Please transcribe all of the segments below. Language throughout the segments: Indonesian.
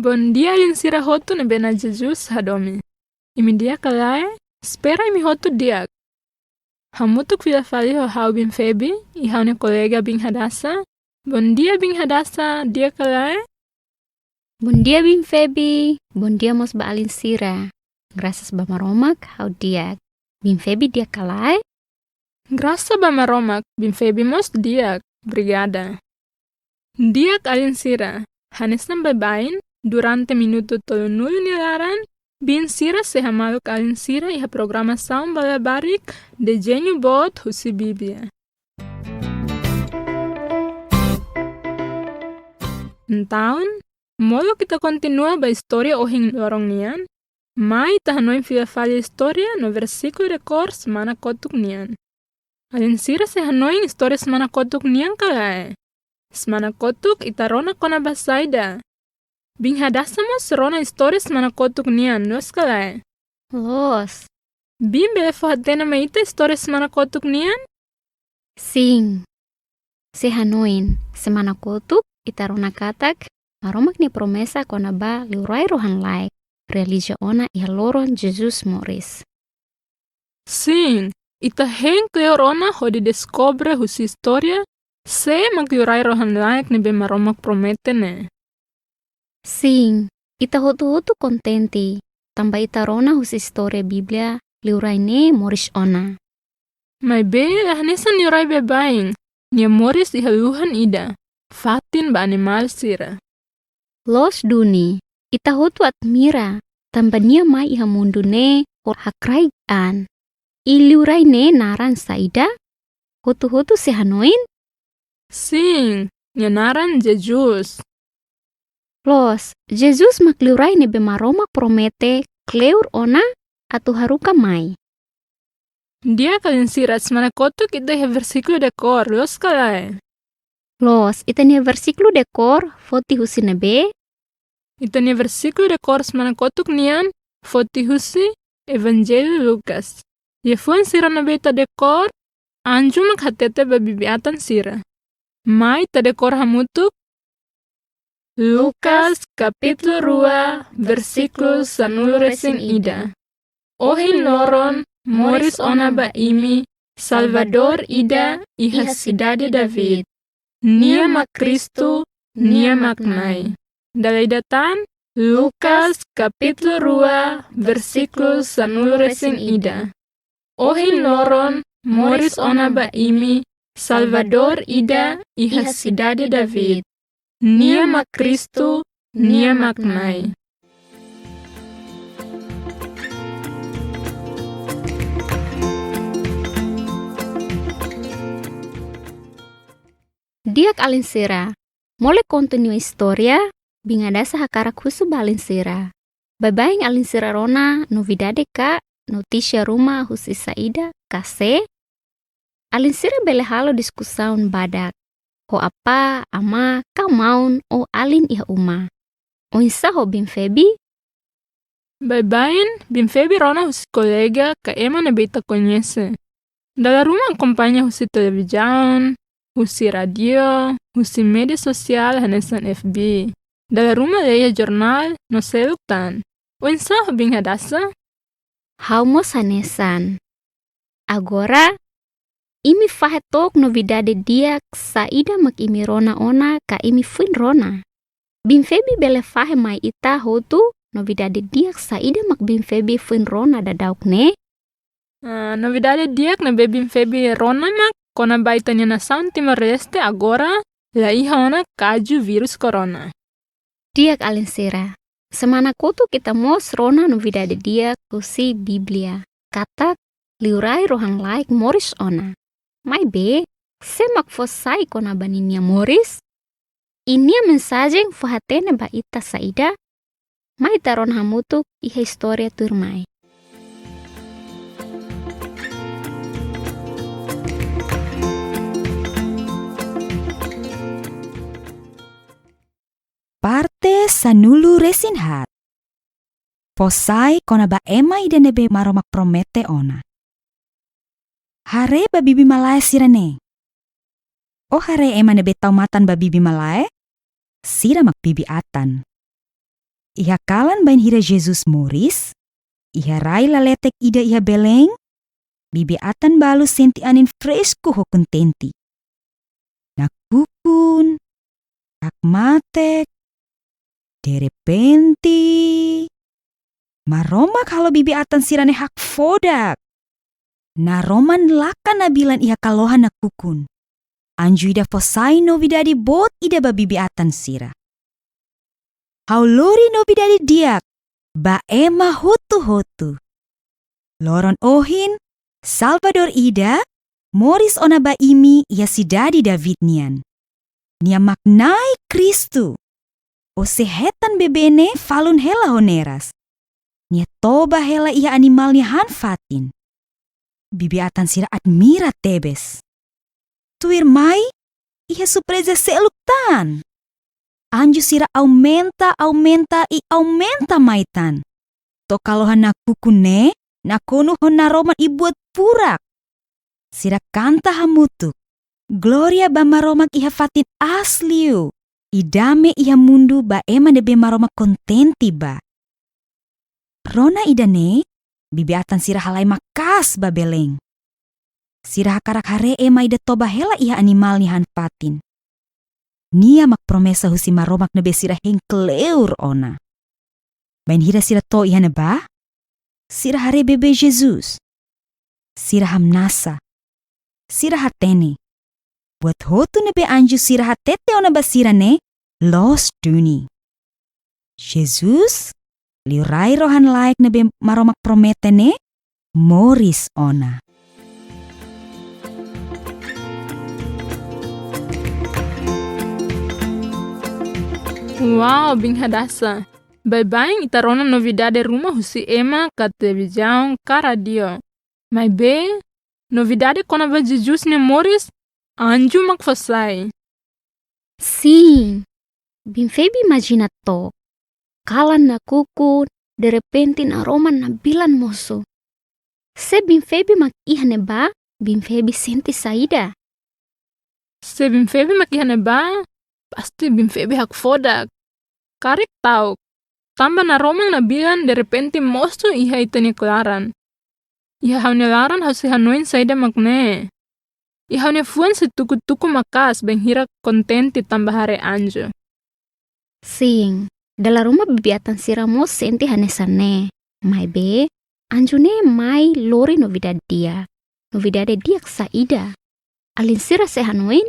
Bon dia alin sira hotu ne bena Jesus hadomi. Imi dia kalai, spera imi hotu dia. Hamutuk vila fali ho hau bin febi, I hau ne kolega bin hadasa. Bon dia bin hadasa dia kalai. Bon dia bin febi, bon dia mos ba alin sira. Graças ba Maromak hau dia. Bin febi dia kalai. Grasa ba Maromak bin febi mos dia. Brigada. Dia alin sira. Hanesam babain durante minuto tolonulu nilaran. Bin sira seha maluk alin sira iha programa saum ba Labarik Dezenhu bot hosi Biblia. Então, molo kita continua ba Istoria ohing lorong Nian, mai tahanoin fila fali Istoria no versículo de cor semana kotuk Nian. Alin sira se hanoin Istoria semana kotuk Nian kalae. Semana kotuk itarona kona basaida. Bing hadasamos rona Istoria semana kotuk Nian los kalae. Los. Bim bele fohatena maita Istoria semana kotuk Nian? Sim. Se hanoin semana kotuk itarona katak Maromak ni promesa kona ba liurai rohan laik. Religio ona iha loron Jesus Moris. Sim, ita hen kleorona hodi descobre husi Istoria se magliurai rohan laik nebe Maromak Promete ne. Sim, ita hotu-hotu kontenti. Tamba ita rona husi Istoria Biblia liurai ne Moris ona. Mai be lahnesan liurai bebaing, nia Moris iha luhan ida. Fatin ba animal sira. Los duni, ita hotu admira. Tamba nia mai iha mundu ne or hakraian. Iliurai ne naran saida. Hotu-hotu se hanoin. Sim, nia naran Jesus. Los, Jesus makliurai ne be Maromak Promete kleur ona atu haruka mai. Dia kalin sirat semana kotuk ita iha versículo de cor, los kalae. Los, ita nia versículo de cor foti husi nebe. Ita nia versículo de cor semana kotuk Nian, foti husi Evangelho Lucas. Ia fuan sira na beta de cor, anju makhatete babibiatan sira. Mai ta de cor hamutuk. Lucas capítulo 2 versículo sanulu resen ida. Ohin loron Moris ona ba imi Salvador ida iha cidade David. Nia mak Kristu, nia mak nai. Dalai datan Lucas capítulo 2 versículo sanulu resen ida. Ohin loron Moris ona ba imi Salvador ida iha cidade David. Nia mak Kristu, nia mak nai. Diak alin sira. Mole continue Istoria, bingadasa hakarak husu balin sira. Babaing alin sira rona novidade ka noticia rumah husi saida kase. Alin sira bele halo diskusaun badak. Ho apa ama kamaun o alin iha uma. O insa ho bin febi. Bye-bye, bin febi rona husi kolega ka Ema nebeta conhece. Dalla rumah acompanha husi televisão, husi radio, husi media sosial hanesan FB. Dalla rumah leia jornal no seluktan. O insa ho bin hadasa? Haumos hanesan. Agora, imi fahetok novidade dia saida mak imi rona ona ka imi fuin rona. Bin febi bele fahe mai ita hotu novidade dia saida mak bin febi fuin rona dadauk ne. Novidade dia na bin febi rona mak kona baitanya na sound Timor-Leste agora la iha ona kaju virus corona. Diak alin sira. Semana kotu kita mos rona novidade dia kusi Biblia. Kata liurai rohang laik Moris ona. Mai be, semak Foo Sai kona baninia Moris. Inia mensagem fahatene ba ita saida. Mai taron hamutuk iha Istoria turmai. Parte sanulu resinhat. Foo Sai kona ba Ema Ida nebee Maromak Promete ona. Hare babibi malae sirane. O hare Ema nebee taumatan babibi malae? Sira mak bibi atan. Iha kalan bain hira Jesus moris, iha rai laletek ida iha beleng, bibi atan balu senti anin fresku ho kontenti. Nakukun, hak matek, derepenti. Maromak halo bibi atan sirane hak fodak. Naroman laka nabilan iha kalohan nakukun. Anju ida Foo Sai no vidadi bot ida ba bibi atan sira. Haulori no vidadi diak, ba Ema hotu-hotu. Loron ohin, Salvador ida, moris ona ba imi ia sidadi David Nian. Nia maknai Kristu. O sehetan bebene falun hela honeras. Nia toba hela ia animalnya hanfatin. Bibi atan sira admira tebes. Tuir mai, ia surpresa seluktan. Anju sira aumenta maitan. To kalohan nakukune, nakonu hona roman ibuat purak. Sira kanta hamutuk. Gloria ba maromak iha fatin asliu. Idame iha mundu ba Ema nebee maromak kontenti ba. Rona idane, bibi atan sira halai makas ba beleng. Sira hakarak hare Ema Ida toba hela iha animal ni hanfatin. Nia mak promesa husi maromak nebee sira hengkleur ona. Bain hira sira to iha neba? Sira hare bebe Jesus. Sira hamnasa. Sira hatene. Buat hotu nebee anju sira hatete ona ba sira ne? Los duni. Jesus, liurai rohan laik nebee maromak promete ne? Moris ona. Wow, bing hadasa. Bye-bye itarona novidade rumah husi Ema ka televisão ka radio. Mas be, novidade kona ba Jesus ne moris, anju mak Foo Sai. Sim, bim febi imagina to. Kalan na kuku, de repente na roman na bilan moso. Se bim febi mak ihane ba, bim febi senti saida. Se bim febi mak ihane ba, pasti bim febi hak fodak. Karek tau. Tambah na roman na bilan de repente mosto iha itani klaran. Iha haune laran hausi hanuin saida makne. Iha haune fuan se tuku-tuku makas beng hira kontenti tambah hare anjo. Sim, dalam rumah bibiatan siramo senti hanesane. Mai be, anjune mai lori novidade dia. Novidade dia saida. Alin sira se hanuin?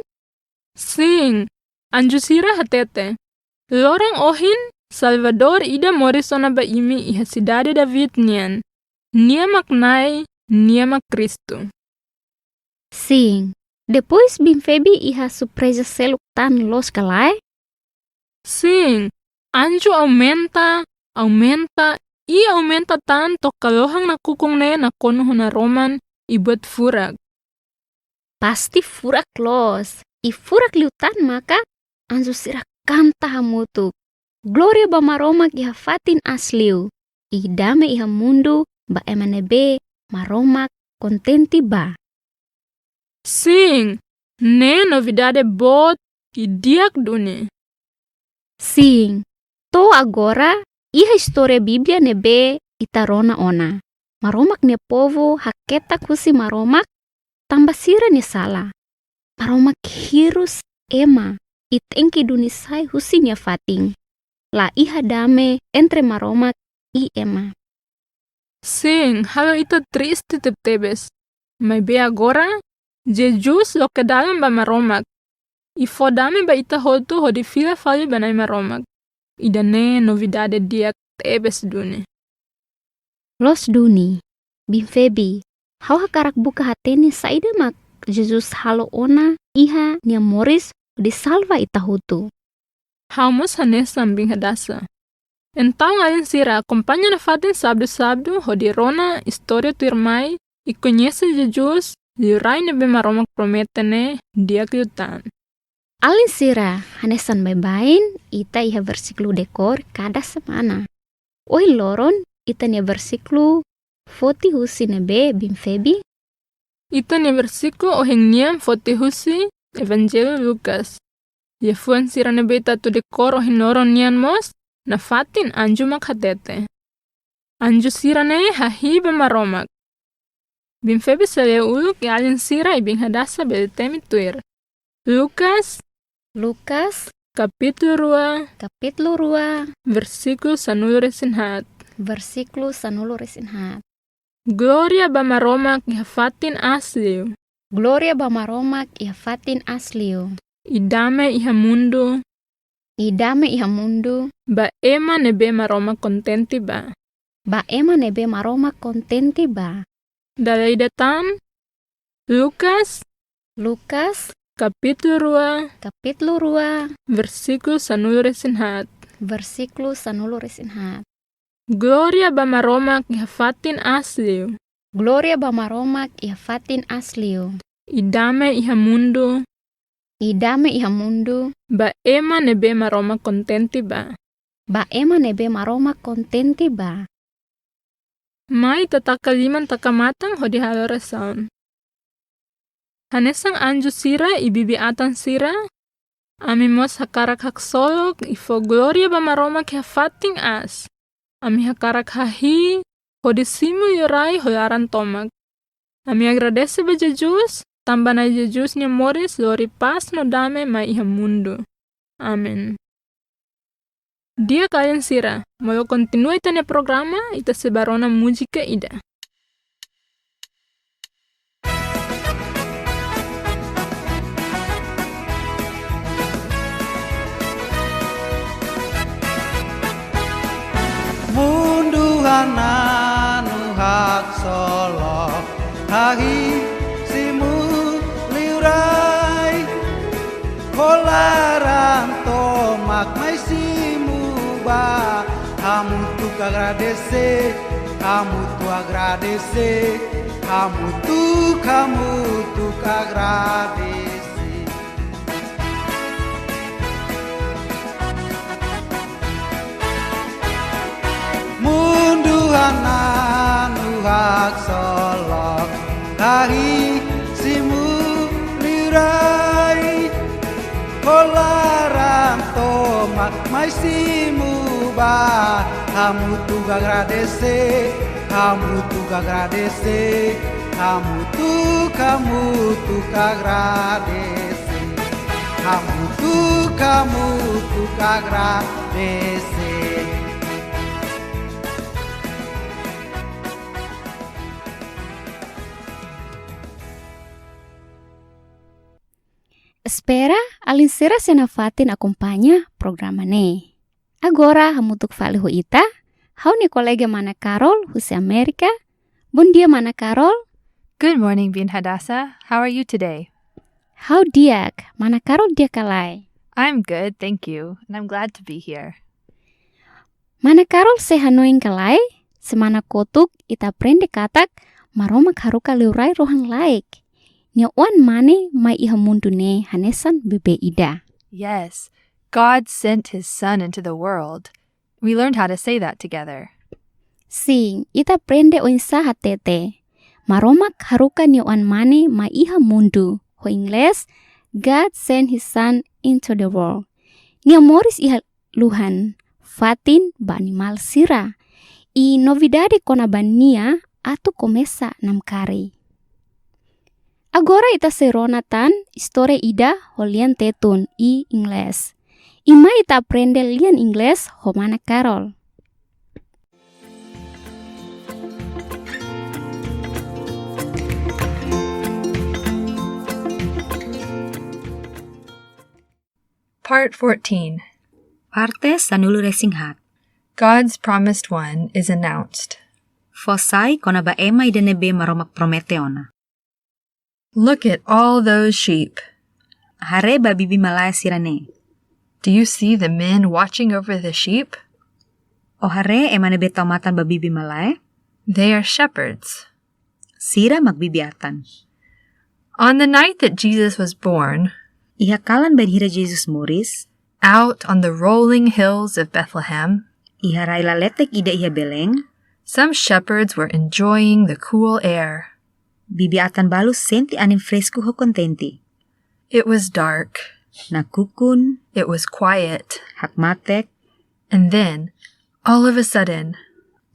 Sing, anju sira hatete. Lorong ohin, Salvador ida morisona ba imi iha sidade David Nian. Nia maknai, nia mak Kristu. Sim, depois bim febi iha surpresa seluktan los kalai? Sing, anju aumenta tanto kalohang nakukong ne nakono hona roman ibut furak. Pasti furak los. I furak liutan maka anju sira kanta hamutuk. Gloria ba maromak iha fatin asliu. Idame iha mundu ba Ema nebee maromak kontenti ba. Sing, ne novidade bot idiak dune. Sim, to agora iha Istoria Biblia nebee itarona ona. Maromak ne povo haketa kusi maromak tambah sira ne sala. Maromak hirus Ema itengki dunisai husinya fating. La iha dame entre maromak i Ema. Sing, halo itu triste tebes. Mai be agora, Jesus lo ke dalam ba maromak. Ifo dame ba ita hotu hodi fila fali banai maromak. Idane novidade dia tebes dune. Los duni, bim febi, hau hakarak buka hateni saida mak Jesus halo ona iha nia moris di salva ita hutu. Hamus hanesam bing hadasa. Então alin sira acompanha na fatin sabdo hodi rona Istoria tuirmai e conhece Jesus e rai nebee Maromak Promete ne dia kyutan. Alin sira hanesan bain ita iha versiklu dekor kada semana. Oi loron ita nia versiklu foti husi nebee bim febi. Ita nia versiklu oheng Nian foti husi Evangelho Lucas. Ye fuan sira nebee tatu dekor oheng loron Nian mos na fatin anju makhatete. Anju sirane hahi bemaromak. Bim febe sele uluk yalin sira ibing hadasa bel temi tuir. Lukas kapitulu 2 versículo sanulu resinhat. Gloria bamaromak ihafatin asliu. Idame ihamundu. Ba ema nebee maromak kontenti ba. Dalai datan Lukas kapitulu 2 versículo sanulu resinhat. Gloria bamaromak ihafatin asliu. Idame ihamundu. Ba ema nebee maromak kontenti ba. Mai tatakaliman takamatang hodi halorasaun. Hanesang anju sira ibibi atan sira. Amimos hakarak haksolok ifo gloria bamaromak hafating as. Ami hakarak hahi hodi simu yorai holaran tomak. Ami agradece ba Jesus, tambah na Jesus nya moris lori pas no dame mai ihamundu. Amen. Dia kalian sira, mau continue tanya programa ita sebarona muzika ida. Munduhan anu hak solo hahi simu liurai kolaran tomak mai simu ba kamu tu agradece munduhan anu hak solok kahi simu lirai kolaran tomak mai simu ba kamu tu agradece Espera, alinsira senafatin acompagna programa ne. Agora, hamutuk falihu ita, hau ni kolega mana Carol, husi Amerika. Bun dia mana Carol? Good morning, Bin Hadassah. How are you today? Hau diak, mana Carol dia kalai. I'm good, thank you, and I'm glad to be here. Mana Carol se hanoing kalai, semana kotuk ita prende katak, maromak haruka liurai rohang laik. Nya wan mane mai ihamundu ne hanesan bebe Ida. Yes, God sent his son into the world. We learned how to say that together. Sing, ita prende o insa hatete. Maromak haruka nya wan mane mai ihamundu. Ho Ingles, God sent his son into the world. Nya moris iha luhan, fatin ba animal sira. I novidade kona bania atu komesa namkari. Agora ita seronatan Istoria Ida holian tetun i Ingles. Ima ita aprende lian Ingles ho mana Carol. Part 14. Parte sanulu resinghat. God's promised one is announced. Foo Sai kona ba Ema Ida nebee Maromak Promete ona. Look at all those sheep. Hare ba bibi malaya sirane. Do you see the men watching over the sheep? O hare ema nebee taumatan ba bibi malaya? They are shepherds. Sira magbibiatan. On the night that Jesus was born, Ihakalan ba hira Jesus moris? out on the rolling hills of Bethlehem, Iharay laletek ida iha beleng? some shepherds were enjoying the cool air. Bibiatan balus senti anim fresco ho contenti. It was dark. Nakukun, It was quiet. hakmatek, And then, all of a sudden,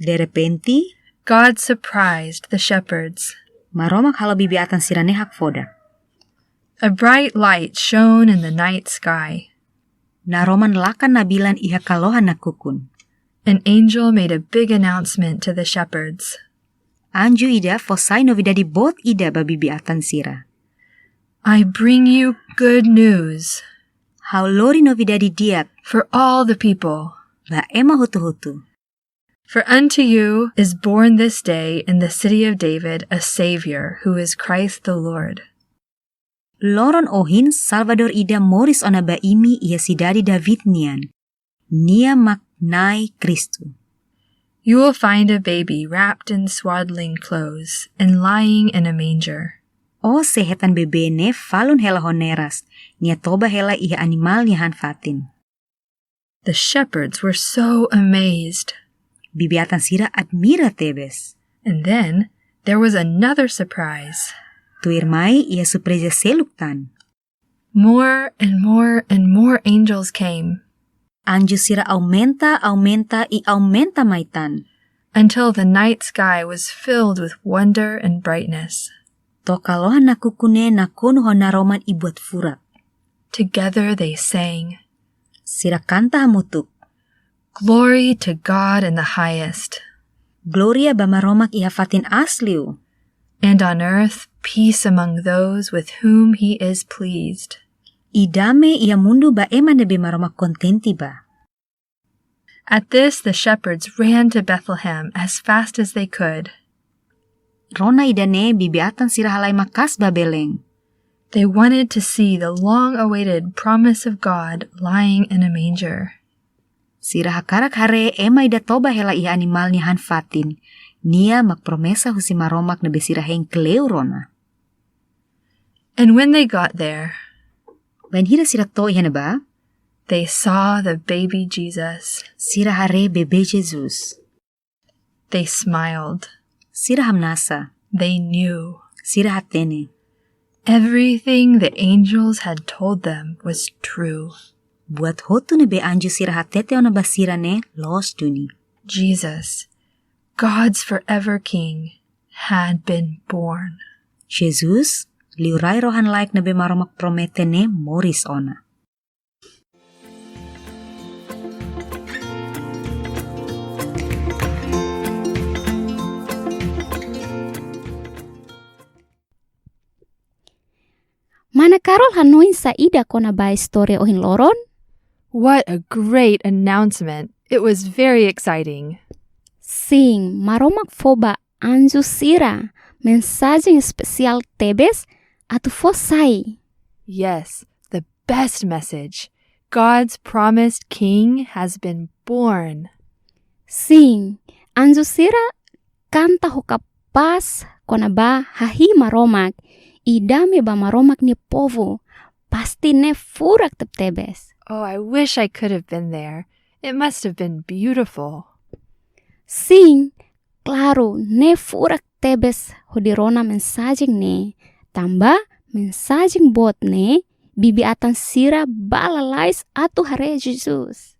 De repente, God surprised the shepherds. Maromak halo bibi atan sirane hak foda. A bright light shone in the night sky. Naroman lakan nabilan iha kalohan nakukun. An angel made a big announcement to the shepherds. Anju Ida Foo Sai novidadi bot Ida ba bibi atan sira. I bring you good news Hau lori novidadi diak for all the people. ba Ema hutu-hutu. For unto you is born this day in the city of David a Savior, who is Christ the Lord. Loron ohin Salvador Ida moris ona ba imi ia sidadi David Nian. Nia maknai Kristu. You will find a baby wrapped in swaddling clothes and lying in a manger. O sehetan bebene falun hela honeras. Nia toba hela iha animal niahan fatin. The shepherds were so amazed. Bibi atan sira admira tebes. And then there was another surprise. Tuirmai ia surpresa seluktan. More and more and more angels came, Anju sira aumenta maitan. until the night sky was filled with wonder and brightness. To kalohan nakukune nakono honaroman ibuat furak. Together they sang, Sira kanta hamutuk. Glory to God in the highest, Gloria ba maromak iha fatin asliu. and on earth peace among those with whom he is pleased. Idame ia mundu ba ema nebee maromak kontenti ba. At this the shepherds ran to Bethlehem as fast as they could. Rona idane bibi atan sira halai makas ba beleng. They wanted to see the long-awaited promise of God lying in a manger. Sira hakarak hare Ema Ida toba hela iha animal niahan fatin. Nia makpromesa husi maromak nebee sira heng keleu rona. And when they got there, When hira sira to iha neba, they saw the baby Jesus. sira hare bebe Jesus. They smiled. Sira hamnasa, They knew. sira hatene. Everything the angels had told them was true. Buat hotu nebee anju sira hatete ona basira ne los duni. Jesus, God's forever King, had been born. Jesus, liurai rohan laik nebee Maromak Promete ne moris ona. Mana karol hanuin sa ida kona ba Istoria ohin loron? What a great announcement! It was very exciting. Sing, maromak foba anju sira, mensagem especial tebes atu Foo Sai. Yes, the best message. God's promised King has been born. Sing, anju sira kanta hoka pas kona ba hahi maromak, idame ba maromak ni povo, pasti ne furak tebes. Oh, I wish I could have been there. It must have been beautiful. Sing, claro, ne furak tebes hodirona mensagem ne, tamba mensagem bot ne, bibi atan sira balalais atu hare Jesus.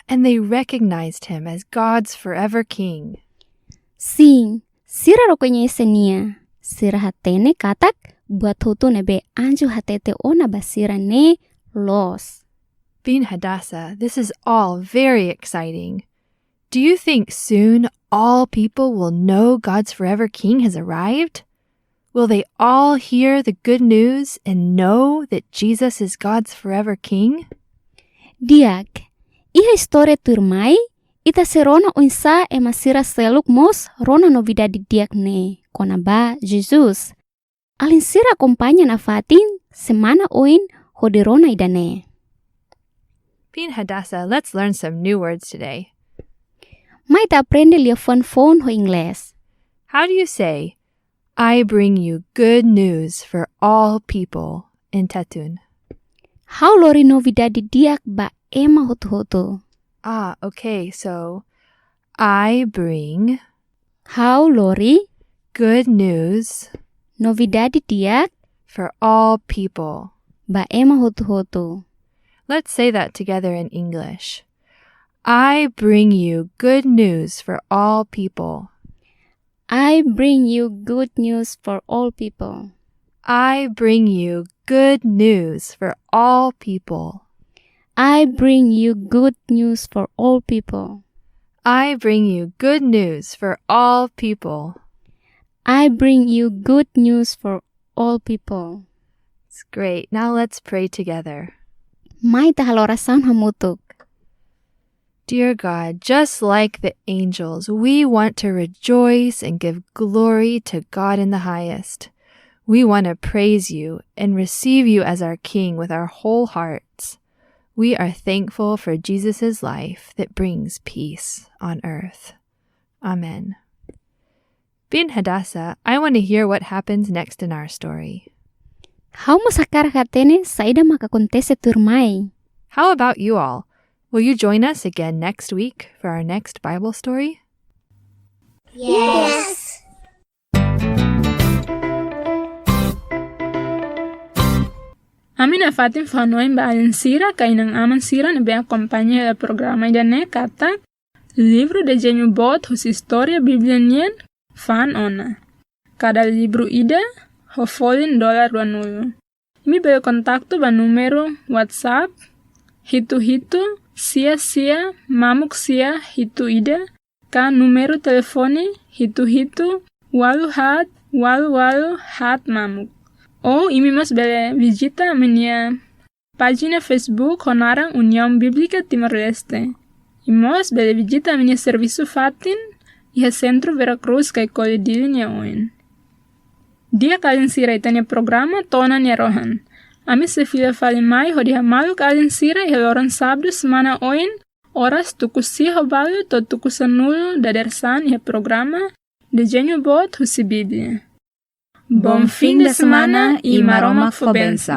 And they recognized him as God's forever King. Sing, sira rokonya isenia, sira hatene katak buat hutu nebe anju hatete ona basira ne los. Bin Hadassah, this is all very exciting. Do you think soon all people will know God's forever King has arrived? Will they all hear the good news and know that Jesus is God's forever King? Diak, iha Istoria turmai, ita serona unsa emasira seluk mos rona novidade diak ne, kona ba Jesus. Alin sira kompanya na fatin, semana oin hodirona idane. Bin Hadassah, let's learn some new words today. Mai ta aprende lia phone ho ingles. How do you say, I bring you good news for all people in Tetun? How lori novidade diak ba ema hotu-hotu. Ah, okay, so I bring How lori good news novidade diak for all people. ba ema hotu-hotu. Let's say that together in English. I bring you good news for all people. I bring you good news for all people. I bring you good news for all people. I bring you good news for all people. I bring you good news for all people. I bring you good news for all people. It's great. Now let's pray together. Mai tahalorasan hamutuk. Dear God, just like the angels, we want to rejoice and give glory to God in the highest. We want to praise you and receive you as our King with our whole hearts. We are thankful for Jesus' life that brings peace on earth. Amen. Bin Hadassah, I want to hear what happens next in our story. How masakar katene saida makakontese turmai. How about you all? Will you join us again next week for our next Bible story? Yes. Amin afatin fanoin baalin sira kainang aman sira nebe acompaña del programa idane kata Livru Dezenhu hosi Istoria Biblia Nian fan ona. Cada Livru Ida $20. Imi bel kontakto ba numero WhatsApp hitu sia mamuk sia hitu ida ka numero telefoni hitu walu hat mamuk. O imi mas bele visita minha página Facebook Honarang União Bíblica Timor-Leste. Imos bele visita minha serviço fatin e Centro Veracruz kai kolidili nia oin. Dia kalin sira itanya programa tona nia rohan. Ami se fila fali mai hodi hamalu kalin sira e loran sábado semana oin horas tukusi hobalu to tukusanulu dadersan e programa Dezenhu hosi Biblia. Bom fim de semana e Maromak Promete.